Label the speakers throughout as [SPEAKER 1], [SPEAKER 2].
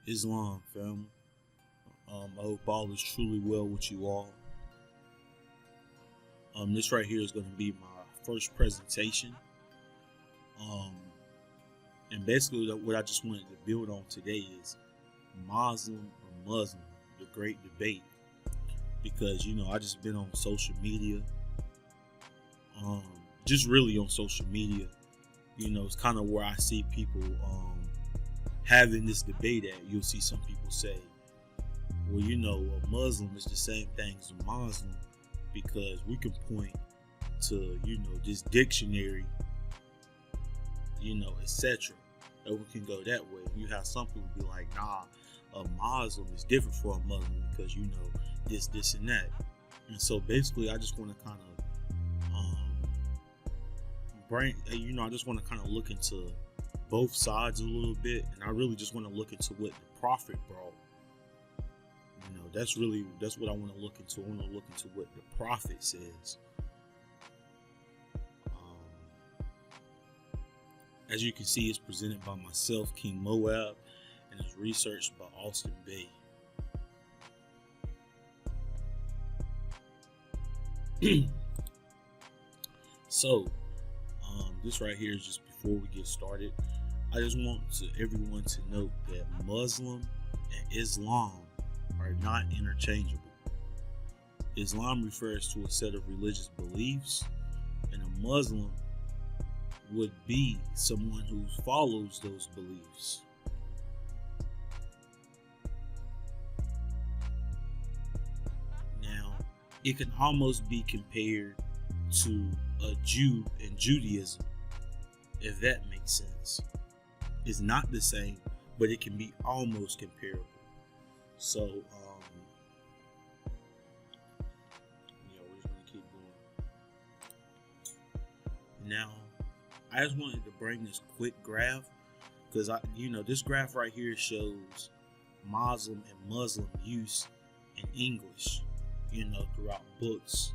[SPEAKER 1] Islam, family. I hope all is truly well with you all. This right here is going to be my first presentation. And basically what I just wanted to build on today is Moslem or Muslim, the great debate. Because, I just been on social media, just really on social media. It's kind of where I see people having this debate at. You'll see some people say, well, a Muslim is the same thing as a Muslim because we can point to, this dictionary, etc. And we can go that way. You have some people be like, nah, a Muslim is different from a Muslim because, this, and that. And so basically, I just want to kind of, I just want to kind of look into both sides a little bit. And I really just want to look into what the Prophet brought. That's what I want to look into. I want to look into what the Prophet says. As you can see, it's presented by myself, King Moab, and it's researched by Austin Bay. So, this right here is just before we get started. I just want everyone to note that Muslim and Islam are not interchangeable. Islam refers to a set of religious beliefs, and a Muslim would be someone who follows those beliefs. Now, it can almost be compared to a Jew and Judaism, if that makes sense. It's not the same, but it can be almost comparable. So, we're just gonna keep going. Now, I just wanted to bring this quick graph because this graph right here shows Moslem and Muslim use in English, throughout books,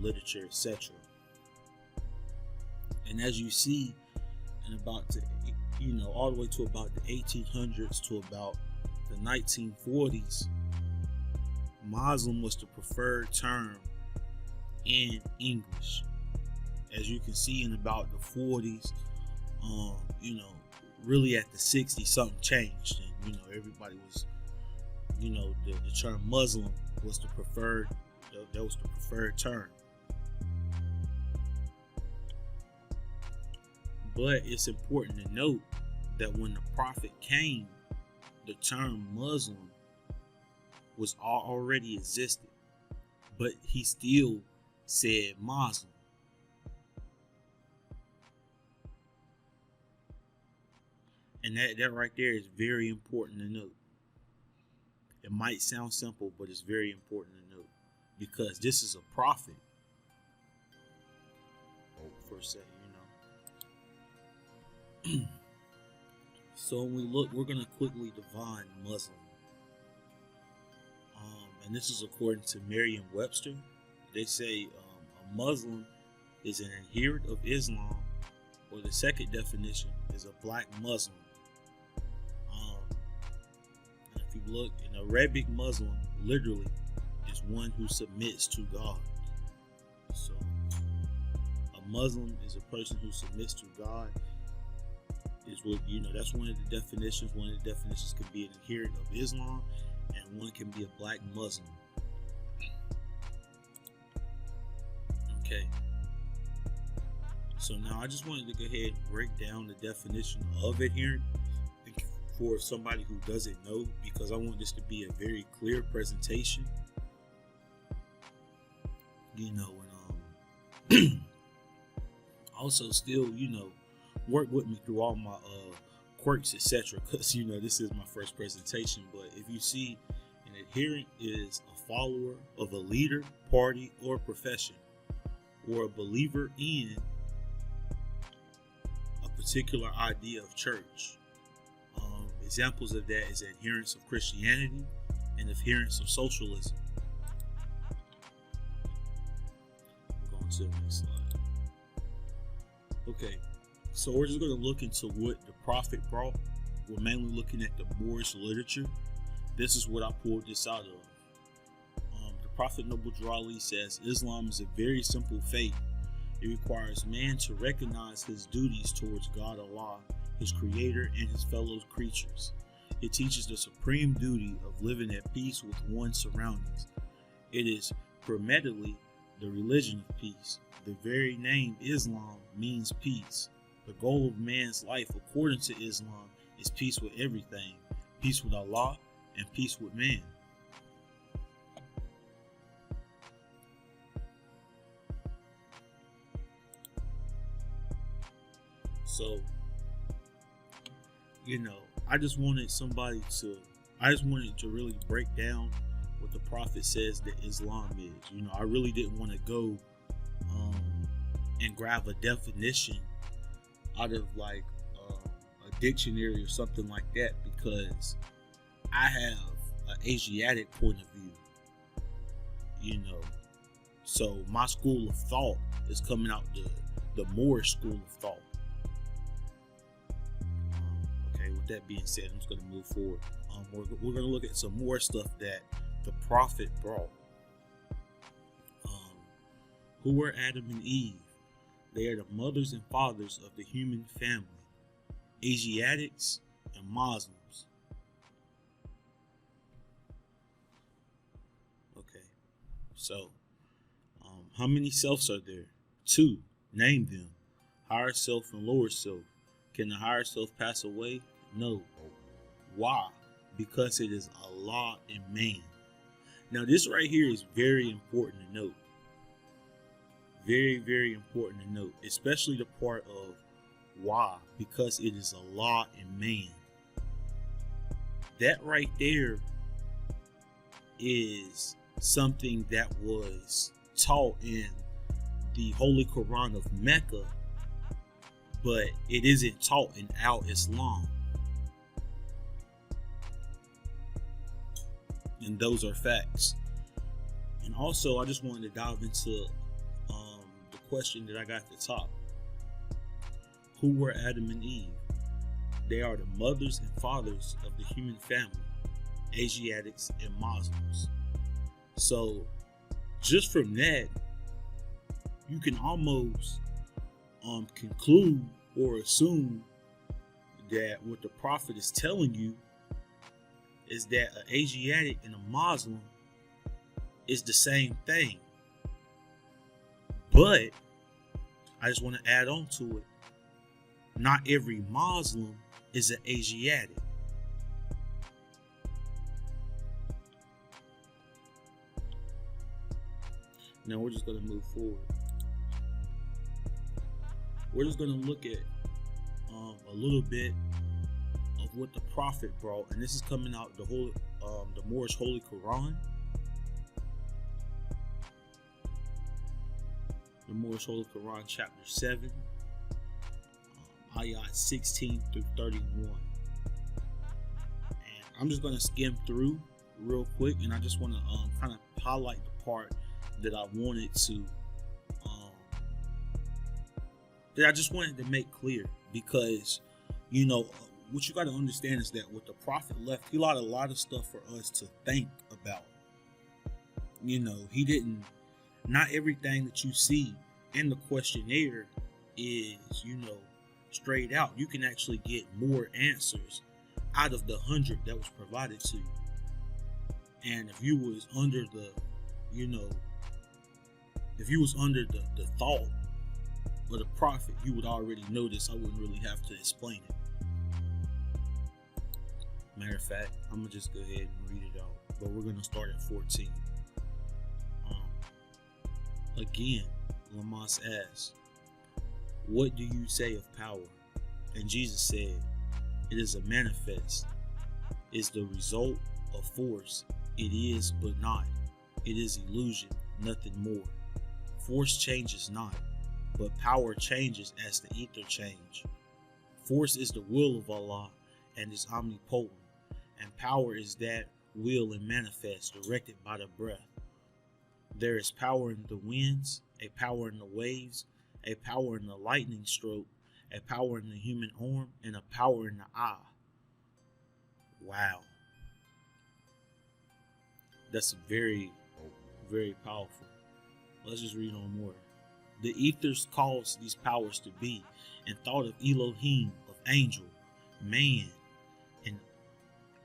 [SPEAKER 1] literature, etc. And as you see, all the way to about the 1800s to about the 1940s, Muslim was the preferred term in English. As you can see, in about the 40s, really at the 60s, something changed, and everybody was, the term Muslim was the preferred. That was the preferred term. But it's important to note that when the Prophet came, the term Muslim was already existed, but he still said Muslim. And that right there is very important to note. It might sound simple, but it's very important to note because this is a prophet. For a second, So when we look, we're going to quickly define Muslim. And this is according to Merriam-Webster. They say a Muslim is an adherent of Islam, or the second definition is a black Muslim. And if you look, an Arabic Muslim literally is one who submits to God. So a Muslim is a person who submits to God. Is what that's one of the definitions. One of the definitions could be an adherent of Islam, and one can be a black Muslim. Okay. So now I just wanted to go ahead and break down the definition of adherent for somebody who doesn't know, because I want this to be a very clear presentation. And also still, work with me through all my quirks, etc. Because this is my first presentation. But if you see, an adherent is a follower of a leader, party, or profession, or a believer in a particular idea of church. Examples of that is adherence of Christianity and adherence of socialism. We're going to the next slide. Okay. So we're just going to look into what the Prophet brought we're mainly looking at the Moorish literature. This is what I pulled this out of. The Prophet Noble Drew Ali says, Islam is a very simple faith. It requires man to recognize his duties towards God Allah, his creator, and his fellow creatures. It teaches the supreme duty of living at peace with one's surroundings. It is premeditedly the religion of peace. The very name Islam means peace. The goal of man's life, according to Islam, is peace with everything, peace with Allah, and peace with man. So, I just wanted to really break down what the Prophet says that Islam is. I really didn't want to go and grab a definition out of like a dictionary or something like that, because I have an Asiatic point of view, so my school of thought is coming out the Moorish school of thought. Okay, with that being said, I'm just going to move forward. We're going to look at some more stuff that the Prophet brought. Who were Adam and Eve? They are the mothers and fathers of the human family, Asiatics and Muslims. Okay, so how many selves are there? 2. Name them. Higher self and lower self. Can the higher self pass away? No. Why? Because it is Allah and man. Now this right here is very important to note. Very, very important to note, especially the part of why, because it is Allah and man. That right there is something that was taught in the Holy Quran of Mecca, but it isn't taught in Al-Islam. And those are facts. And also, I just wanted to dive into the question that I got at the top. Who were Adam and Eve? They are the mothers and fathers of the human family, Asiatics and Muslims. So, just from that, you can almost conclude or assume that what the Prophet is telling you is that an Asiatic and a Muslim is the same thing. But I just want to add on to it. Not every Muslim is an Asiatic. Now we're just going to move forward. We're just going to look at a little bit of what the Prophet brought, and this is coming out the Moorish Holy Quran. The Moorish Holy Quran, chapter 7, ayat 16 through 31. And I'm just going to skim through real quick, and I just want to kind of highlight the part that I wanted to, that I just wanted to make clear, because, what you got to understand is that what the Prophet left, he left a lot of stuff for us to think about. He didn't, not everything that you see in the questionnaire is, straight out. You can actually get more answers out of the 100 that was provided to you. And if you was under the, if you was under the thought of the Prophet, you would already know this. I wouldn't really have to explain it. Matter of fact, I'm going to just go ahead and read it out. But we're going to start at 14. Again, Lamas asked, what do you say of power? And Jesus said, it is a manifest. It's the result of force. It is but not. It is illusion, nothing more. Force changes not, but power changes as the ether change. Force is the will of Allah and is omnipotent, and power is that will and manifest directed by the breath. There is power in the winds, a power in the waves, a power in the lightning stroke, a power in the human arm, and a power in the eye. Wow. That's very, very powerful. Let's just read on more. The ethers caused these powers to be, and thought of Elohim, of angel, man, and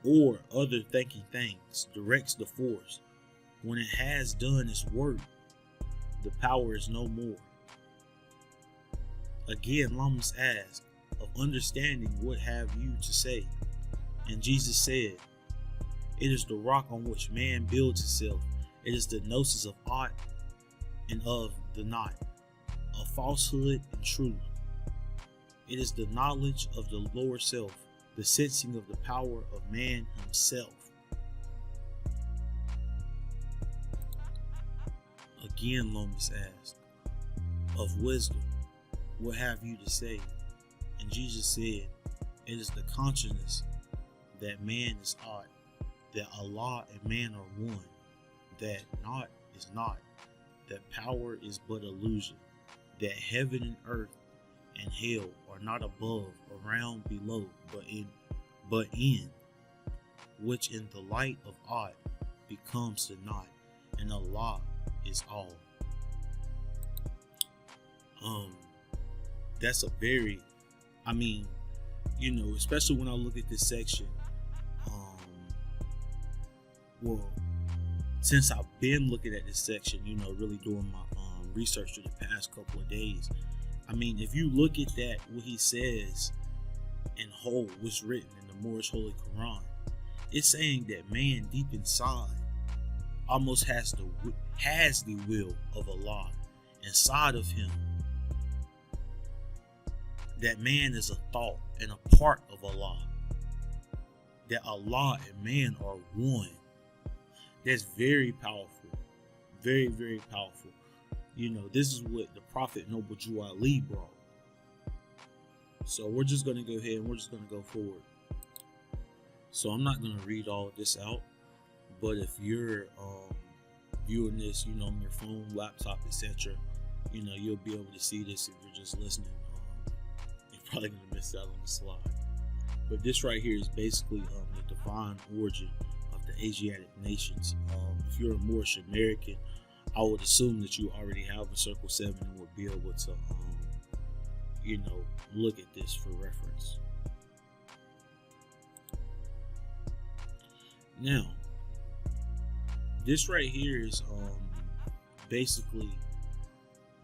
[SPEAKER 1] or other thinking things, directs the force. When it has done its work, the power is no more. Again, Lamas asked, of understanding what have you to say? And Jesus said, it is the rock on which man builds himself. It is the gnosis of ought and of the not, of falsehood and truth. It is the knowledge of the lower self, the sensing of the power of man himself. Again, Lomas asked, of wisdom, what have you to say? And Jesus said, it is the consciousness that man is ought, that Allah and man are one, that naught is not, that power is but illusion, that heaven and earth and hell are not above, around, below, but in which in the light of ought becomes the not, and Allah is all. That's a very, especially when I look at this section, since I've been looking at this section, really doing my research through the past couple of days, if you look at that, what he says in whole, what's written in the Moorish Holy Quran, it's saying that man deep inside almost has the will of Allah inside of him. That man is a thought and a part of Allah. That Allah and man are one. That's very powerful. Very, very powerful. This is what the Prophet Noble Jew Ali brought. So we're just going to go ahead and we're just going to go forward. So I'm not going to read all of this out. But if you're viewing this, on your phone, laptop, etc., you'll be able to see this. If you're just listening, you're probably going to miss out on the slide. But this right here is basically the divine origin of the Asiatic nations. If you're a Moorish American, I would assume that you already have a Circle 7 and would be able to, look at this for reference. Now, this right here is basically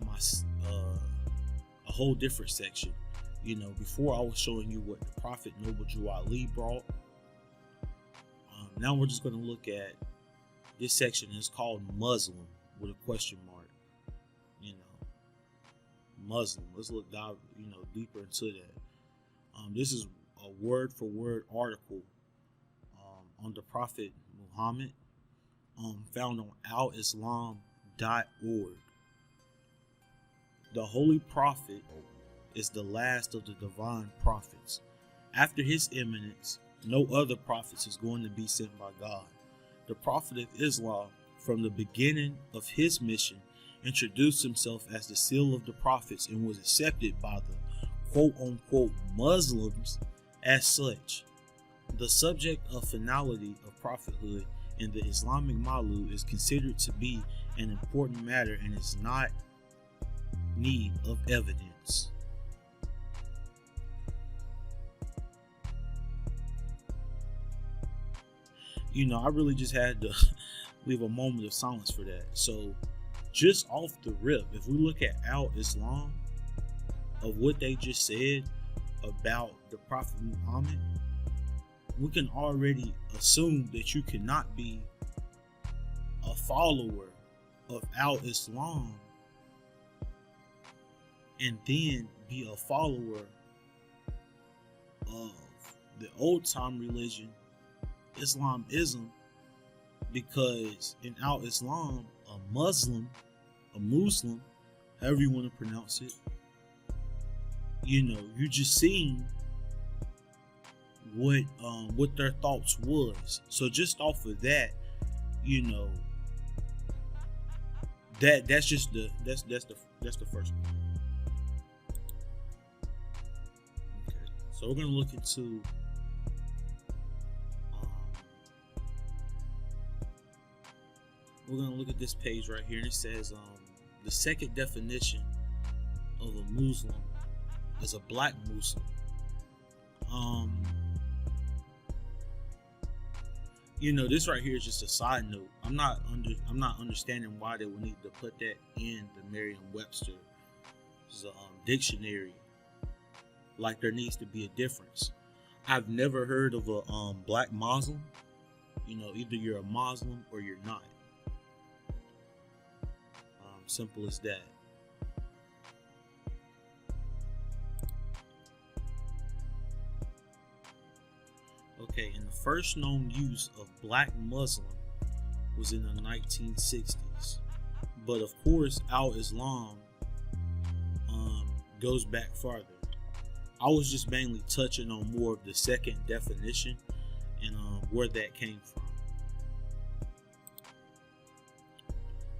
[SPEAKER 1] my a whole different section. Before I was showing you what the Prophet Noble Jew Ali brought. Now we're just going to look at this section. It's called Muslim with a question mark. Muslim. Let's look down, deeper into that. This is a word for word article on the Prophet Muhammad, found on allislam.org. The Holy Prophet is the last of the divine prophets. After his eminence, no other prophets is going to be sent by God. The Prophet of Islam, from the beginning of his mission, introduced himself as the seal of the prophets and was accepted by the quote-unquote Muslims as such. The subject of finality of prophethood in the Islamic Malu is considered to be an important matter and is not need of evidence. I really just had to leave a moment of silence for that. So just off the rip, if we look at al-Islam, of what they just said about the Prophet Muhammad, we can already assume that you cannot be a follower of al-Islam and then be a follower of the old time religion, Islamism, because in al-Islam, a Muslim, however you want to pronounce it, you just seen what their thoughts was. So just off of that, that's the first one. Okay, so we're gonna look into we're going to look at this page right here, and it says the second definition of a Muslim is a black Muslim. This right here is just a side note. I'm not understanding why they would need to put that in the Merriam-Webster dictionary. Like there needs to be a difference. I've never heard of a black Muslim. Either you're a Muslim or you're not. Simple as that. Okay, and the first known use of black Muslim was in the 1960s. But of course, al-Islam goes back farther. I was just mainly touching on more of the second definition and where that came from.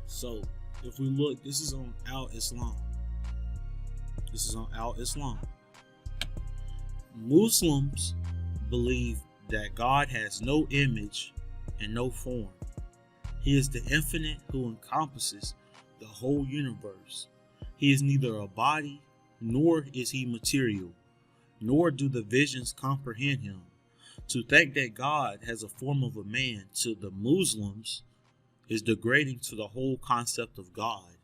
[SPEAKER 1] So, if we look, this is on al-Islam. Muslims believe that God has no image and no form. He is the infinite who encompasses the whole universe. He is neither a body, nor is he material, nor do the visions comprehend him. To think that God has a form of a man to the Muslims is degrading to the whole concept of God.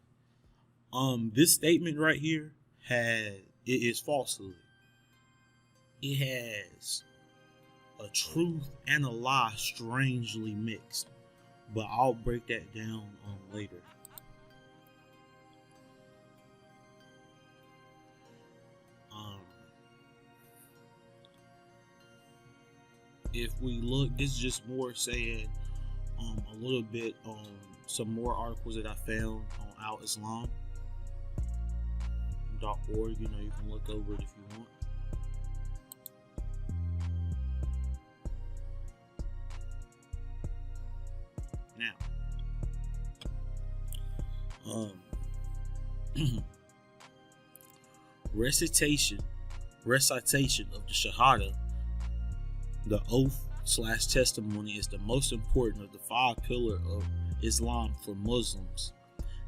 [SPEAKER 1] This statement right here it is falsehood. It has a truth and a lie strangely mixed, but I'll break that down later. If we look, this is just more saying a little bit on some more articles that I found on al-Islam.org. You can look over it if you want. Now, recitation of the Shahada, the oath/testimony, is the most important of the 5 pillars of Islam for Muslims.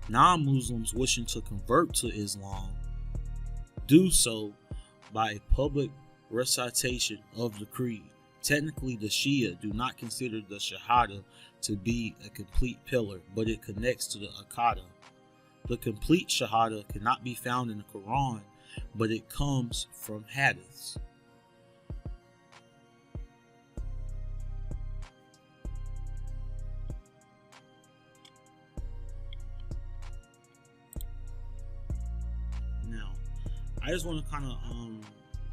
[SPEAKER 1] Non-Muslims wishing to convert to Islam do so by a public recitation of the creed. Technically, the Shia do not consider the Shahada to be a complete pillar, but it connects to the Aqada. The complete Shahada cannot be found in the Quran, but it comes from hadiths. Now, I just want to kind of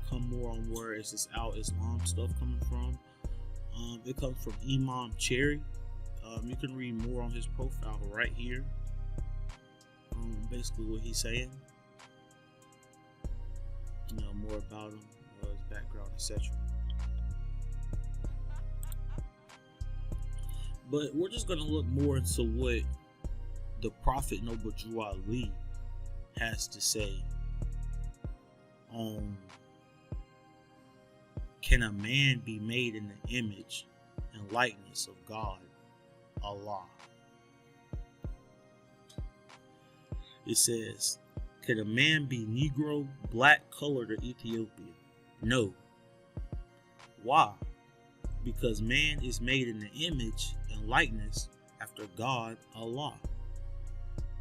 [SPEAKER 1] come more on where is this al-Islam stuff coming from. It comes from Imam Cherry. You can read more on his profile right here. Basically what he's saying. More about him, his background, etc. But we're just going to look more into what the Prophet Noble Drew Ali has to say on can a man be made in the image and likeness of God, Allah. It says, can a man be Negro, black, colored, or Ethiopian? No. Why? Because man is made in the image and likeness after God, Allah.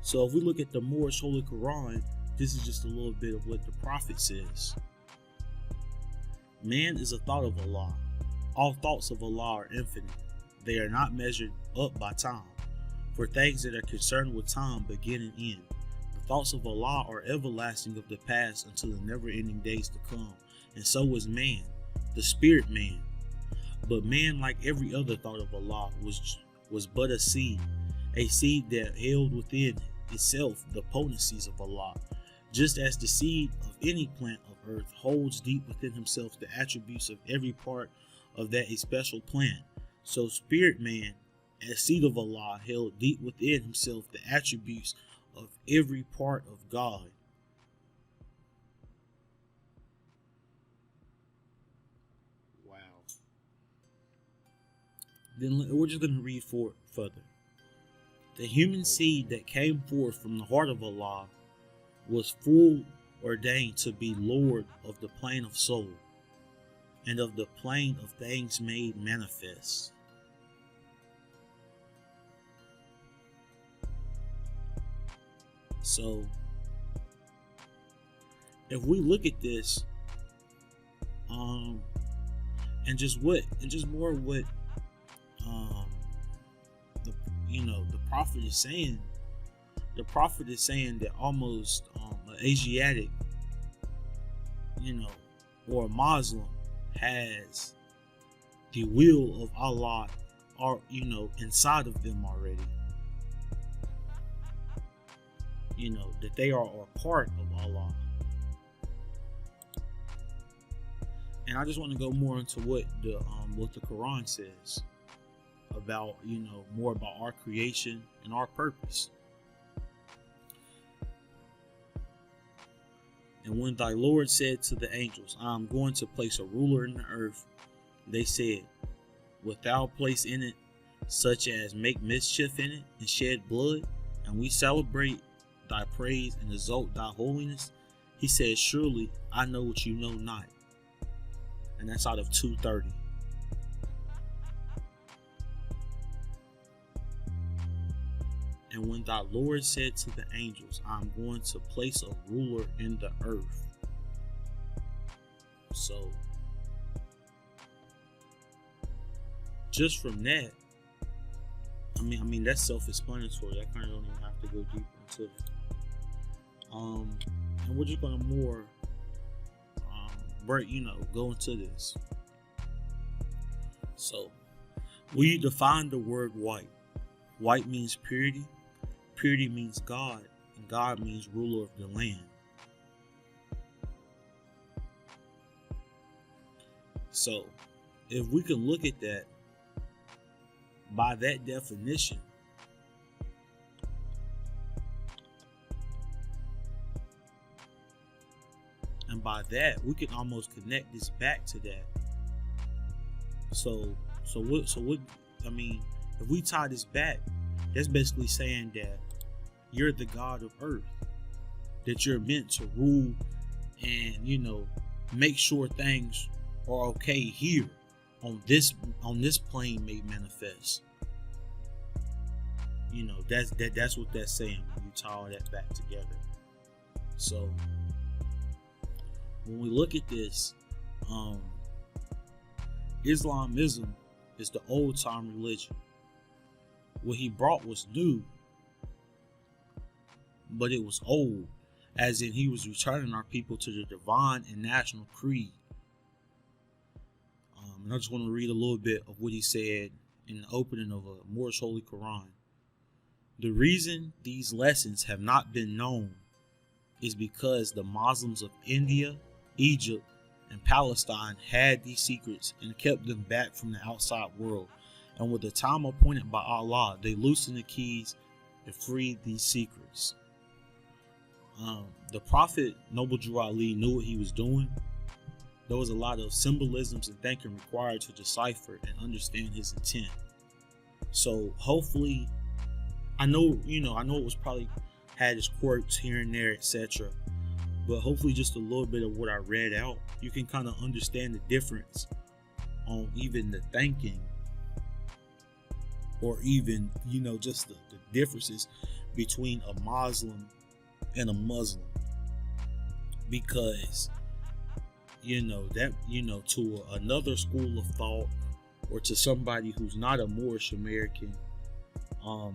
[SPEAKER 1] So if we look at the Moorish Holy Quran, this is just a little bit of what the Prophet says. Man is a thought of Allah. All thoughts of Allah are infinite. They are not measured up by time. For things that are concerned with time begin and end. The thoughts of Allah are everlasting of the past until the never-ending days to come. And so was man, the spirit man. But man, like every other thought of Allah, was but a seed that held within itself the potencies of Allah. Just as the seed of any plant of earth holds deep within himself the attributes of every part of that a special plant, so spirit man, as seed of Allah, held deep within himself the attributes of every part of God. Wow. Then we're just going to read further. The human seed that came forth from the heart of Allah was full ordained to be Lord of the plane of soul and of the plane of things made manifest. So, if we look at this, and just more what the prophet is saying. The prophet is saying that almost an Asiatic, or a Muslim has the will of Allah, or inside of them already. That they are a part of Allah. And I just want to go more into what the Quran says about, more about our creation and our purpose. And when thy Lord said to the angels, I am going to place a ruler in the earth, they said, wilt thou place in it such as make mischief in it and shed blood, and we celebrate thy praise and exalt thy holiness? He said, surely I know what you know not. And that's out of 2:30. And when thy Lord said to the angels, I am going to place a ruler in the earth. So, just from that, I mean that's self-explanatory. I kind of don't even have to go deeper into it. And we're just gonna more, go into this. So, we define the word white. White means purity. Purity means God, and God means ruler of the land. So, if we can look at that by that definition, and by that we can almost connect this back to that. So what? I mean, if we tie this back, that's basically saying that you're the God of earth, that you're meant to rule and make sure things are okay here on this plane made manifest. That's what that's saying when you tie all that back together. So when we look at this, Islamism is the old time religion. What he brought was new, but it was old, as in he was returning our people to the divine and national creed. And I just want to read a little bit of what he said in the opening of a Moorish Holy Quran. The reason these lessons have not been known is because the Muslims of India, Egypt, and Palestine had these secrets and kept them back from the outside world. And with the time appointed by Allah, they loosened the keys and freed these secrets. The Prophet Noble Drew Ali knew what he was doing. There was a lot of symbolisms and thinking required to decipher and understand his intent. So hopefully, I know it was probably had its quirks here and there, etc. But hopefully just a little bit of what I read out, you can kind of understand the difference on even the thinking, or even, just the differences between a Muslim and a Muslim. Because, to another school of thought, or to somebody who's not a Moorish American,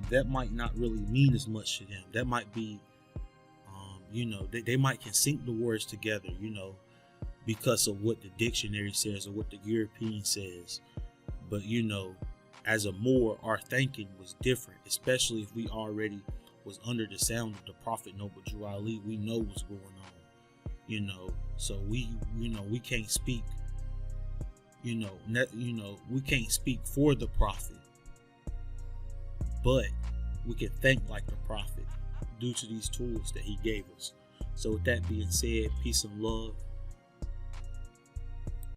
[SPEAKER 1] that might not really mean as much to them. That might be, they might can sync the words together, because of what the dictionary says or what the European says. But, as a Moor, our thinking was different, especially if we already was under the sound of the Prophet Noble Drew Ali. We know what's going on, so we can't speak, we can't speak for the Prophet, but we can think like the Prophet due to these tools that he gave us. So with that being said, peace and love.